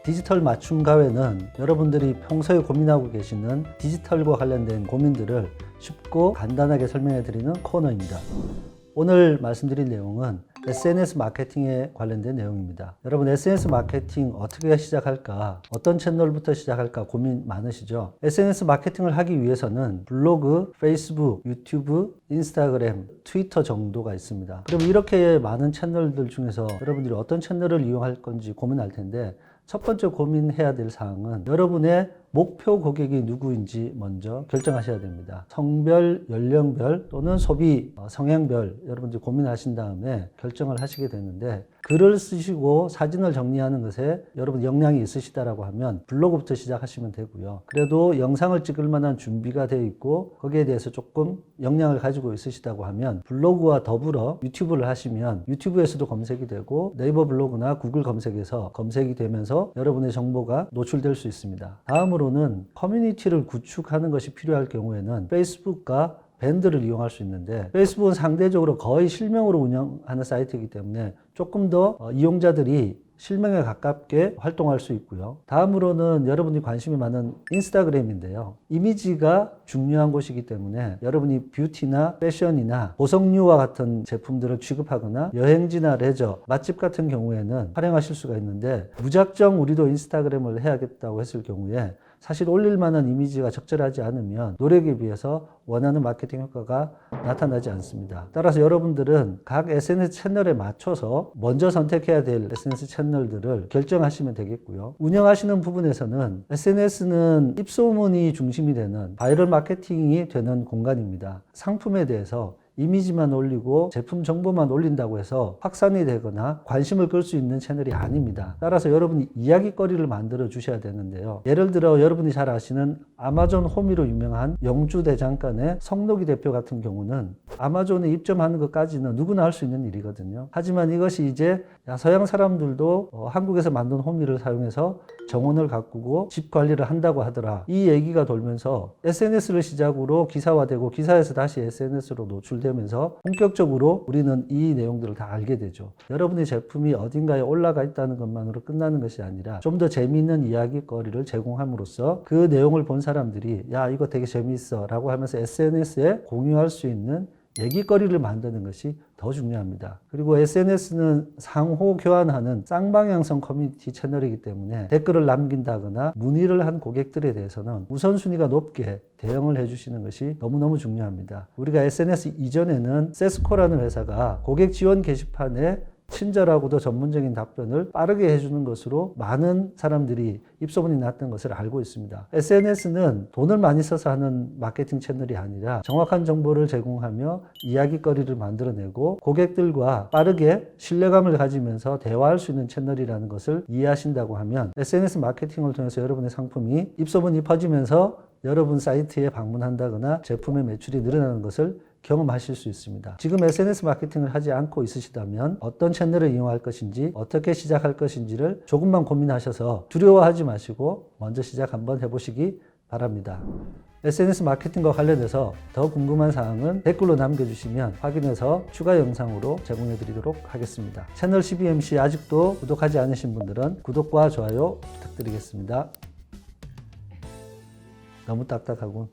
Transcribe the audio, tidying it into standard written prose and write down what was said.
디지털 맞춤 가외는 여러분들이 평소에 고민하고 계시는 디지털과 관련된 고민들을 쉽고 간단하게 설명해 드리는 코너입니다. 오늘 말씀드릴 내용은 SNS 마케팅에 관련된 내용입니다. 여러분, SNS 마케팅 어떻게 시작할까? 어떤 채널부터 시작할까? 고민 많으시죠? SNS 마케팅을 하기 위해서는 블로그, 페이스북, 유튜브, 인스타그램, 트위터 정도가 있습니다. 그럼 이렇게 많은 채널들 중에서 여러분들이 어떤 채널을 이용할 건지 고민할 텐데, 첫 번째 고민해야 될 사항은 여러분의 목표 고객이 누구인지 먼저 결정하셔야 됩니다. 성별, 연령별 또는 소비 성향별 여러분들이 고민하신 다음에 결정을 하시게 되는데, 글을 쓰시고 사진을 정리하는 것에 여러분 역량이 있으시다라고 하면 블로그부터 시작하시면 되고요. 그래도 영상을 찍을 만한 준비가 되어 있고 거기에 대해서 조금 역량을 가지고 있으시다고 하면 블로그와 더불어 유튜브를 하시면 유튜브에서도 검색이 되고 네이버 블로그나 구글 검색에서 검색이 되면서 여러분의 정보가 노출될 수 있습니다. 다음으로는 커뮤니티를 구축하는 것이 필요할 경우에는 페이스북과 밴드를 이용할 수 있는데, 페이스북은 상대적으로 거의 실명으로 운영하는 사이트이기 때문에 조금 더 이용자들이 실명에 가깝게 활동할 수 있고요. 다음으로는 여러분이 관심이 많은 인스타그램인데요. 이미지가 중요한 곳이기 때문에 여러분이 뷰티나 패션이나 보석류와 같은 제품들을 취급하거나 여행지나 레저, 맛집 같은 경우에는 활용하실 수가 있는데, 무작정 우리도 인스타그램을 해야겠다고 했을 경우에 사실 올릴 만한 이미지가 적절하지 않으면 노력에 비해서 원하는 마케팅 효과가 나타나지 않습니다. 따라서 여러분들은 각 SNS 채널에 맞춰서 먼저 선택해야 될 SNS 채널들을 결정하시면 되겠고요. 운영하시는 부분에서는 SNS는 입소문이 중심이 되는 바이럴 마케팅이 되는 공간입니다. 상품에 대해서 이미지만 올리고 제품 정보만 올린다고 해서 확산이 되거나 관심을 끌 수 있는 채널이 아닙니다. 따라서 여러분이 이야기거리를 만들어 주셔야 되는데요. 예를 들어 여러분이 잘 아시는 아마존 호미로 유명한 영주대장간의 성록이 대표 같은 경우는 아마존에 입점하는 것까지는 누구나 할 수 있는 일이거든요. 하지만 이것이 이제 서양 사람들도 한국에서 만든 호미를 사용해서 정원을 가꾸고 집 관리를 한다고 하더라, 이 얘기가 돌면서 SNS를 시작으로 기사화되고 기사에서 다시 SNS로 노출되면서 본격적으로 우리는 이 내용들을 다 알게 되죠. 여러분의 제품이 어딘가에 올라가 있다는 것만으로 끝나는 것이 아니라 좀 더 재미있는 이야기거리를 제공함으로써 그 내용을 본 사람들이 야, 이거 되게 재미있어 라고 하면서 SNS에 공유할 수 있는 얘기거리를 만드는 것이 더 중요합니다. 그리고 SNS는 상호 교환하는 쌍방향성 커뮤니티 채널이기 때문에 댓글을 남긴다거나 문의를 한 고객들에 대해서는 우선순위가 높게 대응을 해주시는 것이 너무너무 중요합니다. 우리가 SNS 이전에는 세스코라는 회사가 고객 지원 게시판에 친절하고도 전문적인 답변을 빠르게 해주는 것으로 많은 사람들이 입소문이 났던 것을 알고 있습니다. SNS는 돈을 많이 써서 하는 마케팅 채널이 아니라 정확한 정보를 제공하며 이야기거리를 만들어내고 고객들과 빠르게 신뢰감을 가지면서 대화할 수 있는 채널이라는 것을 이해하신다고 하면 SNS 마케팅을 통해서 여러분의 상품이 입소문이 퍼지면서 여러분 사이트에 방문한다거나 제품의 매출이 늘어나는 것을 경험하실 수 있습니다. 지금 SNS 마케팅을 하지 않고 있으시다면 어떤 채널을 이용할 것인지 어떻게 시작할 것인지를 조금만 고민하셔서 두려워하지 마시고 먼저 시작 한번 해보시기 바랍니다. SNS 마케팅과 관련해서 더 궁금한 사항은 댓글로 남겨주시면 확인해서 추가 영상으로 제공해 드리도록 하겠습니다. 채널 CBMC 아직도 구독하지 않으신 분들은 구독과 좋아요 부탁드리겠습니다. 너무 딱딱하군.